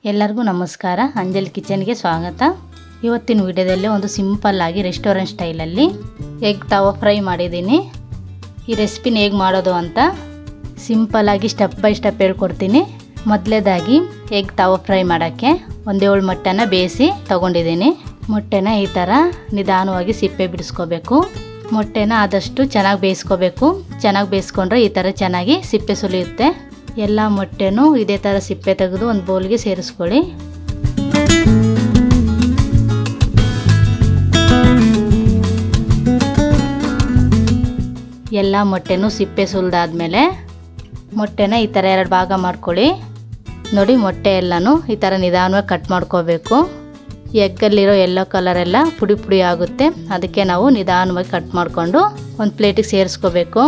ಎಲ್ಲರಿಗೂ ನಮಸ್ಕಾರ. ಅಂಜಲಿ ಕಿಚನ್ಗೆ ಸ್ವಾಗತ. ಇವತ್ತಿನ ವಿಡಿಯೋದಲ್ಲಿ ಒಂದು ಸಿಂಪಲ್ ಆಗಿ ರೆಸ್ಟೋರೆಂಟ್ ಸ್ಟೈಲಲ್ಲಿ ಎಗ್ ತವಾ ಫ್ರೈ ಮಾಡಿದ್ದೀನಿ. ಈ ರೆಸಿಪಿನ ಹೇಗೆ ಮಾಡೋದು ಅಂತ ಸಿಂಪಲ್ ಆಗಿ ಸ್ಟೆಪ್ ಬೈ ಸ್ಟೆಪ್ ಹೇಳ್ಕೊಡ್ತೀನಿ. ಮೊದಲೇದಾಗಿ ಎಗ್ ತವಾ ಫ್ರೈ ಮಾಡೋಕ್ಕೆ 1 ಮೊಟ್ಟೆನ ಬೇಯಿಸಿ ತೊಗೊಂಡಿದ್ದೀನಿ. ಮೊಟ್ಟೆನ ಈ ಥರ ನಿಧಾನವಾಗಿ ಸಿಪ್ಪೆ ಬಿಡಿಸ್ಕೋಬೇಕು. ಮೊಟ್ಟೆನ ಆದಷ್ಟು ಚೆನ್ನಾಗಿ ಬೇಯಿಸ್ಕೋಬೇಕು. ಚೆನ್ನಾಗಿ ಬೇಯಿಸ್ಕೊಂಡ್ರೆ ಈ ಥರ ಚೆನ್ನಾಗಿ ಸಿಪ್ಪೆ ಸುಲಿಯುತ್ತೆ. ಎಲ್ಲ ಮೊಟ್ಟೆನೂ ಇದೇ ಥರ ಸಿಪ್ಪೆ ತೆಗೆದು ಒಂದು ಬೌಲ್ಗೆ ಸೇರಿಸ್ಕೊಳ್ಳಿ. ಎಲ್ಲ ಮೊಟ್ಟೆನೂ ಸಿಪ್ಪೆ ಸುಲಿದಾದ್ಮೇಲೆ ಮೊಟ್ಟೆನ ಈ ಥರ 2 ಭಾಗ ಮಾಡ್ಕೊಳ್ಳಿ. ನೋಡಿ, ಮೊಟ್ಟೆ ಎಲ್ಲನೂ ಈ ಥರ ನಿಧಾನವಾಗಿ ಕಟ್ ಮಾಡ್ಕೋಬೇಕು. ಎಗ್ಗಲ್ಲಿರೋ ಯೆಲ್ಲೋ ಕಲರ್ ಎಲ್ಲ ಪುಡಿ ಪುಡಿ ಆಗುತ್ತೆ. ಅದಕ್ಕೆ ನಾವು ನಿಧಾನವಾಗಿ ಕಟ್ ಮಾಡಿಕೊಂಡು ಒಂದು ಪ್ಲೇಟಿಗೆ ಸೇರಿಸ್ಕೋಬೇಕು.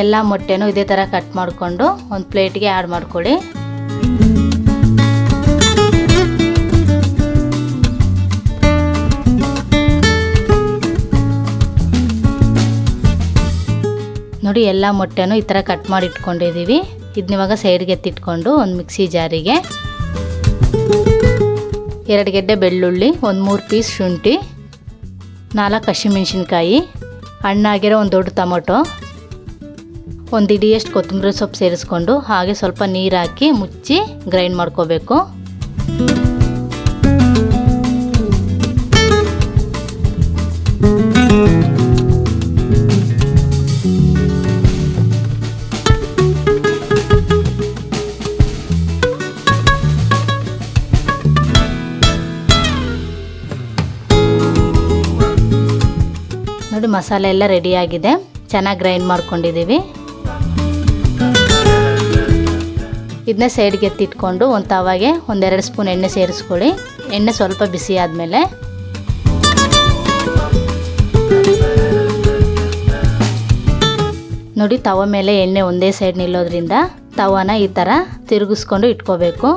ಎಲ್ಲ ಮೊಟ್ಟೆನೂ ಇದೇ ಥರ ಕಟ್ ಮಾಡಿಕೊಂಡು ಒಂದು ಪ್ಲೇಟ್ಗೆ ಆ್ಯಡ್ ಮಾಡ್ಕೊಳ್ಳಿ. ನೋಡಿ, ಎಲ್ಲ ಮೊಟ್ಟೆನೂ ಈ ಥರ ಕಟ್ ಮಾಡಿ ಇಟ್ಕೊಂಡಿದ್ದೀವಿ. ಇದನ್ನಿವಾಗ ಸೈಡ್ಗೆ ಎತ್ತಿಟ್ಕೊಂಡು ಒಂದು ಮಿಕ್ಸಿ ಜಾರಿಗೆ 2 ಗೆಡ್ಡೆ ಬೆಳ್ಳುಳ್ಳಿ, ಒಂದು 3 ಪೀಸ್ ಶುಂಠಿ, 4 ಹಸಿಮೆಣಸಿನ್ಕಾಯಿ, ಹಣ್ಣಾಗಿರೋ ಒಂದು ದೊಡ್ಡ ಟೊಮೊಟೊ, ಒಂದು ಹಿಡಿಯಷ್ಟು ಕೊತ್ತಂಬರಿ ಸೊಪ್ಪು ಸೇರಿಸ್ಕೊಂಡು ಹಾಗೆ ಸ್ವಲ್ಪ ನೀರು ಹಾಕಿ ಮುಚ್ಚಿ ಗ್ರೈಂಡ್ ಮಾಡ್ಕೋಬೇಕು. ನೋಡಿ, ಮಸಾಲೆ ಎಲ್ಲ ರೆಡಿಯಾಗಿದೆ. ಚೆನ್ನಾಗಿ ಗ್ರೈಂಡ್ ಮಾಡ್ಕೊಂಡಿದ್ದೀವಿ. ಇದನ್ನ ಸೈಡ್ಗೆ ಎತ್ತಿಟ್ಕೊಂಡು ಒಂದು ತವಾಗೆ 1-2 ಸ್ಪೂನ್ ಎಣ್ಣೆ ಸೇರಿಸ್ಕೊಳ್ಳಿ. ಎಣ್ಣೆ ಸ್ವಲ್ಪ ಬಿಸಿ ಆದಮೇಲೆ ನೋಡಿ, ತವ ಮೇಲೆ ಎಣ್ಣೆ ಒಂದೇ ಸೈಡ್ ನಿಲ್ಲೋದ್ರಿಂದ ತವಾನ ಈ ಥರ ತಿರುಗಿಸ್ಕೊಂಡು ಇಟ್ಕೋಬೇಕು.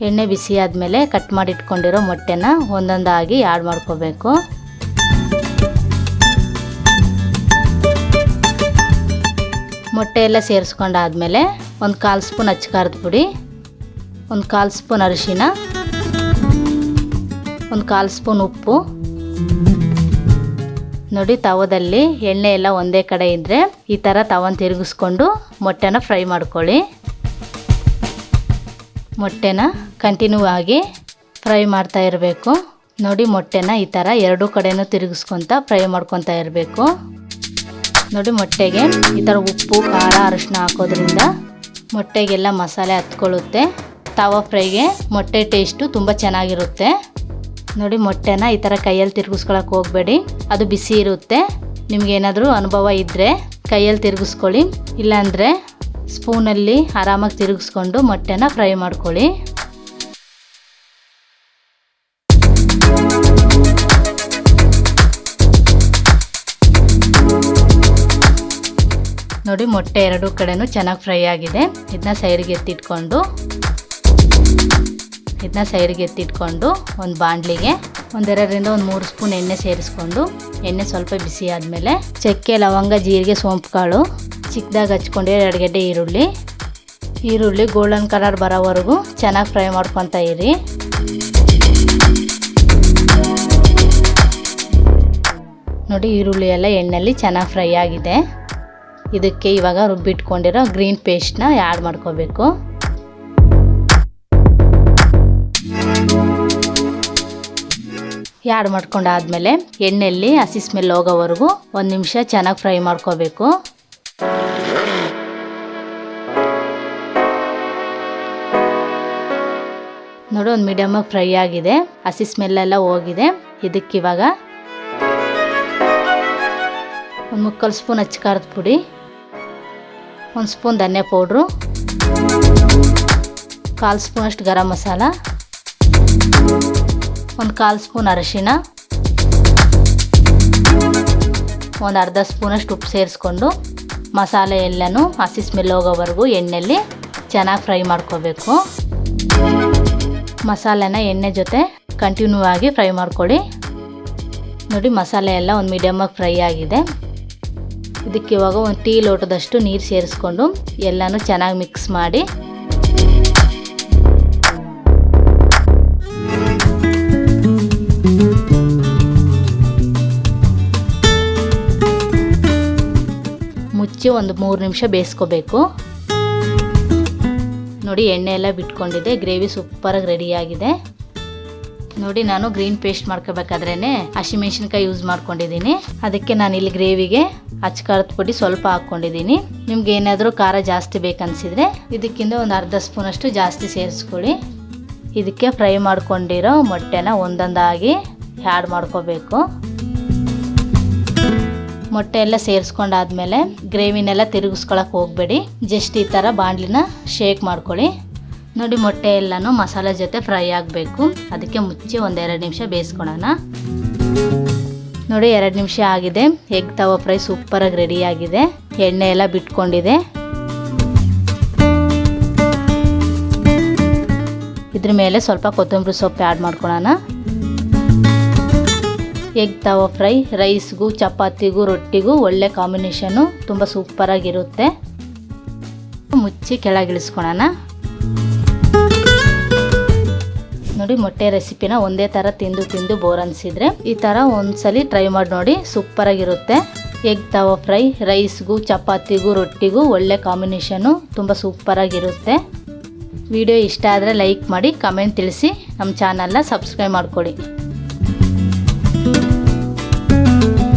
ಎಣ್ಣೆ ಬಿಸಿ ಆದಮೇಲೆ ಕಟ್ ಮಾಡಿ ಇಟ್ಕೊಂಡಿರೋ ಮೊಟ್ಟೆನ ಒಂದೊಂದಾಗಿ ಆ್ಯಡ್ ಮಾಡ್ಕೋಬೇಕು. ಮೊಟ್ಟೆ ಎಲ್ಲ ಸೇರಿಸ್ಕೊಂಡಾದ್ಮೇಲೆ ಒಂದು 1/4 ಸ್ಪೂನ್ ಅಚ್ಚಕಾರದ ಪುಡಿ, ಒಂದು 1/4 ಸ್ಪೂನ್ ಅರಿಶಿನ, ಒಂದು 1/4 ಸ್ಪೂನ್ ಉಪ್ಪು. ನೋಡಿ, ತವದಲ್ಲಿ ಎಣ್ಣೆ ಎಲ್ಲ ಒಂದೇ ಕಡೆ ಇದ್ದರೆ ಈ ಥರ ತವನ ತಿರುಗಿಸ್ಕೊಂಡು ಮೊಟ್ಟೆನ ಫ್ರೈ ಮಾಡ್ಕೊಳ್ಳಿ. ಮೊಟ್ಟೆನ ಕಂಟಿನ್ಯೂ ಆಗಿ ಫ್ರೈ ಮಾಡ್ತಾ ಇರಬೇಕು. ನೋಡಿ, ಮೊಟ್ಟೆನ ಈ ಥರ 2 ಕಡೆನೂ ತಿರುಗಿಸ್ಕೊತ ಫ್ರೈ ಮಾಡ್ಕೊತಾ ಇರಬೇಕು. ನೋಡಿ, ಮೊಟ್ಟೆಗೆ ಈ ಥರ ಉಪ್ಪು, ಖಾರ, ಅರಿಶಿನ ಹಾಕೋದ್ರಿಂದ ಮೊಟ್ಟೆಗೆಲ್ಲ ಮಸಾಲೆ ಹತ್ಕೊಳ್ಳುತ್ತೆ. ತವಾ ಫ್ರೈಗೆ ಮೊಟ್ಟೆ ಟೇಸ್ಟು ತುಂಬ ಚೆನ್ನಾಗಿರುತ್ತೆ. ನೋಡಿ, ಮೊಟ್ಟೆನ ಈ ಥರ ಕೈಯಲ್ಲಿ ತಿರುಗಿಸ್ಕೊಳಕ್ಕೆ ಹೋಗಬೇಡಿ, ಅದು ಬಿಸಿ ಇರುತ್ತೆ. ನಿಮಗೇನಾದರೂ ಅನುಭವ ಇದ್ದರೆ ಕೈಯಲ್ಲಿ ತಿರುಗಿಸ್ಕೊಳ್ಳಿ, ಇಲ್ಲಾಂದರೆ ಸ್ಪೂನಲ್ಲಿ ಆರಾಮಾಗಿ ತಿರುಗಿಸ್ಕೊಂಡು ಮೊಟ್ಟೆನ ಫ್ರೈ ಮಾಡ್ಕೊಳ್ಳಿ. ನೋಡಿ, ಮೊಟ್ಟೆ 2 ಕಡೆನೂ ಚೆನ್ನಾಗಿ ಫ್ರೈ ಆಗಿದೆ. ಇದನ್ನ ಸೈಡ್ಗೆ ಎತ್ತಿಟ್ಕೊಂಡು ಒಂದು ಬಾಣಲಿಗೆ 1-2ರಿಂದ 3 ಸ್ಪೂನ್ ಎಣ್ಣೆ ಸೇರಿಸ್ಕೊಂಡು ಎಣ್ಣೆ ಸ್ವಲ್ಪ ಬಿಸಿ ಆದಮೇಲೆ ಚಕ್ಕೆ, ಲವಂಗ, ಜೀರಿಗೆ, ಸೋಂಪು ಕಾಳು ಚಿಕ್ಕದಾಗಿ ಹಚ್ಕೊಂಡು 2 ಗೆಡ್ಡೆ ಈರುಳ್ಳಿ ಗೋಲ್ಡನ್ ಕಲರ್ ಬರೋವರೆಗೂ ಚೆನ್ನಾಗಿ ಫ್ರೈ ಮಾಡ್ಕೊತಾ ಇರಿ. ನೋಡಿ, ಈರುಳ್ಳಿ ಎಲ್ಲ ಎಣ್ಣೆಯಲ್ಲಿ ಚೆನ್ನಾಗಿ ಫ್ರೈ ಆಗಿದೆ. ಇದಕ್ಕೆ ಇವಾಗ ರುಬ್ಬಿಟ್ಕೊಂಡಿರೋ ಗ್ರೀನ್ ಪೇಸ್ಟ್ನ ಆ್ಯಡ್ ಮಾಡ್ಕೋಬೇಕು. ಆ್ಯಡ್ ಮಾಡ್ಕೊಂಡಾದ್ಮೇಲೆ ಎಣ್ಣೆಯಲ್ಲಿ ಹಸಿ ಸ್ಮೆಲ್ ಹೋಗೋವರೆಗೂ 1 ನಿಮಿಷ ಚೆನ್ನಾಗಿ ಫ್ರೈ ಮಾಡ್ಕೋಬೇಕು. ನೋಡಿ, ಒಂದು ಮೀಡಿಯಮಾಗಿ ಫ್ರೈ ಆಗಿದೆ, ಹಸಿ ಸ್ಮೆಲ್ಲೆಲ್ಲ ಹೋಗಿದೆ. ಇದಕ್ಕಿವಾಗ 1/4 ಸ್ಪೂನ್ ಅಚ್ಚಕಾರದ ಪುಡಿ, 1 ಸ್ಪೂನ್ ಧನಿಯಾ ಪೌಡ್ರು, 1/4 ಸ್ಪೂನಷ್ಟು ಗರಂ ಮಸಾಲ, 1/4 ಸ್ಪೂನ್ ಅರಿಶಿನ, ಒಂದು ಅರ್ಧ ಸ್ಪೂನಷ್ಟು ಉಪ್ಪು ಸೇರಿಸ್ಕೊಂಡು ಮಸಾಲೆ ಎಲ್ಲನೂ ಹಸಿ ಸ್ಮೆಲ್ ಹೋಗೋವರೆಗೂ ಎಣ್ಣೆಯಲ್ಲಿ ಚೆನ್ನಾಗಿ ಫ್ರೈ ಮಾಡ್ಕೋಬೇಕು. ಮಸಾಲೆನ ಎಣ್ಣೆ ಜೊತೆ ಕಂಟಿನ್ಯೂ ಆಗಿ ಫ್ರೈ ಮಾಡ್ಕೊಳ್ಳಿ. ನೋಡಿ, ಮಸಾಲೆ ಎಲ್ಲ ಒಂದು ಮೀಡಿಯಮಾಗಿ ಫ್ರೈ ಆಗಿದೆ. ಇದಕ್ಕೆ ಇವಾಗ ಒಂದು ಟೀ ಲೋಟದಷ್ಟು ನೀರು ಸೇರಿಸ್ಕೊಂಡು ಎಲ್ಲನೂ ಚೆನ್ನಾಗಿ ಮಿಕ್ಸ್ ಮಾಡಿ ಮುಚ್ಚಿ ಒಂದು 3 ನಿಮಿಷ ಬೇಯಿಸ್ಕೋಬೇಕು. ನೋಡಿ ಎಣ್ಣೆ ಎಲ್ಲ ಬಿಟ್ಕೊಂಡಿದೆ, ಗ್ರೇವಿ ಸೂಪರಾಗಿ ರೆಡಿಯಾಗಿದೆ. ನೋಡಿ ನಾನು ಗ್ರೀನ್ ಪೇಸ್ಟ್ ಮಾಡ್ಕೋಬೇಕಾದ್ರೇ ಹಸಿಮೆಣಸಿನ್ಕಾಯಿ ಯೂಸ್ ಮಾಡ್ಕೊಂಡಿದ್ದೀನಿ. ಅದಕ್ಕೆ ನಾನು ಇಲ್ಲಿ ಗ್ರೇವಿಗೆ ಅಚ್ಚಕಾರದ ಪುಡಿ ಸ್ವಲ್ಪ ಹಾಕ್ಕೊಂಡಿದ್ದೀನಿ. ನಿಮ್ಗೆ ಏನಾದರೂ ಖಾರ ಜಾಸ್ತಿ ಬೇಕನ್ಸಿದ್ರೆ ಇದಕ್ಕಿಂತ ಒಂದು ಅರ್ಧ ಸ್ಪೂನಷ್ಟು ಜಾಸ್ತಿ ಸೇರಿಸ್ಕೊಳ್ಳಿ. ಇದಕ್ಕೆ ಫ್ರೈ ಮಾಡ್ಕೊಂಡಿರೋ ಮೊಟ್ಟೆನ ಒಂದೊಂದಾಗಿ ಆ್ಯಡ್ ಮಾಡ್ಕೋಬೇಕು. ಮೊಟ್ಟೆ ಎಲ್ಲ ಸೇರಿಸ್ಕೊಂಡಾದ್ಮೇಲೆ ಗ್ರೇವಿನೆಲ್ಲ ತಿರುಗಿಸ್ಕೊಳಕ್ಕೆ ಹೋಗಬೇಡಿ. ಜಸ್ಟ್ ಈ ಥರ ಬಾಣಲಿನ ಶೇಕ್ ಮಾಡ್ಕೊಳ್ಳಿ. ನೋಡಿ ಮೊಟ್ಟೆ ಎಲ್ಲನೂ ಮಸಾಲೆ ಜೊತೆ ಫ್ರೈ ಆಗಬೇಕು. ಅದಕ್ಕೆ ಮುಚ್ಚಿ ಒಂದು 2 ನಿಮಿಷ ಬೇಯಿಸ್ಕೊಳ್ಳೋಣ. ನೋಡಿ 2 ನಿಮಿಷ ಆಗಿದೆ. ಎಗ್ ತವಾ ಫ್ರೈ ಸೂಪರಾಗಿ ರೆಡಿಯಾಗಿದೆ. ಎಣ್ಣೆ ಎಲ್ಲ ಬಿಟ್ಕೊಂಡಿದೆ. ಇದ್ರ ಮೇಲೆ ಸ್ವಲ್ಪ ಕೊತ್ತಂಬರಿ ಸೊಪ್ಪು ಆ್ಯಡ್ ಮಾಡ್ಕೊಳ್ಳೋಣ. ಎಗ್ ತವಾ ಫ್ರೈ ರೈಸ್ಗೂ ಚಪಾತಿಗೂ ರೊಟ್ಟಿಗೂ ಒಳ್ಳೆ ಕಾಂಬಿನೇಷನ್ನು, ತುಂಬ ಸೂಪರಾಗಿರುತ್ತೆ. ಮುಚ್ಚಿ ಕೆಳಗಿಳಿಸ್ಕೊಳ್ಳೋಣ. ನೋಡಿ ಮೊಟ್ಟೆ ರೆಸಿಪಿನ ಒಂದೇ ಥರ ತಿಂದು ಬೋರ್ ಅನಿಸಿದರೆ ಈ ಥರ ಒಂದ್ಸಲಿ ಟ್ರೈ ಮಾಡಿ ನೋಡಿ, ಸೂಪರಾಗಿರುತ್ತೆ. ಎಗ್ ತವಾ ಫ್ರೈ ರೈಸ್ಗೂ ಚಪಾತಿಗೂ ರೊಟ್ಟಿಗೂ ಒಳ್ಳೆ ಕಾಂಬಿನೇಷನ್ನು, ತುಂಬ ಸೂಪರಾಗಿರುತ್ತೆ. ವಿಡಿಯೋ ಇಷ್ಟ ಆದರೆ ಲೈಕ್ ಮಾಡಿ, ಕಮೆಂಟ್ ತಿಳಿಸಿ, ನಮ್ಮ ಚಾನಲ್ನ ಸಬ್ಸ್ಕ್ರೈಬ್ ಮಾಡ್ಕೊಳ್ಳಿ.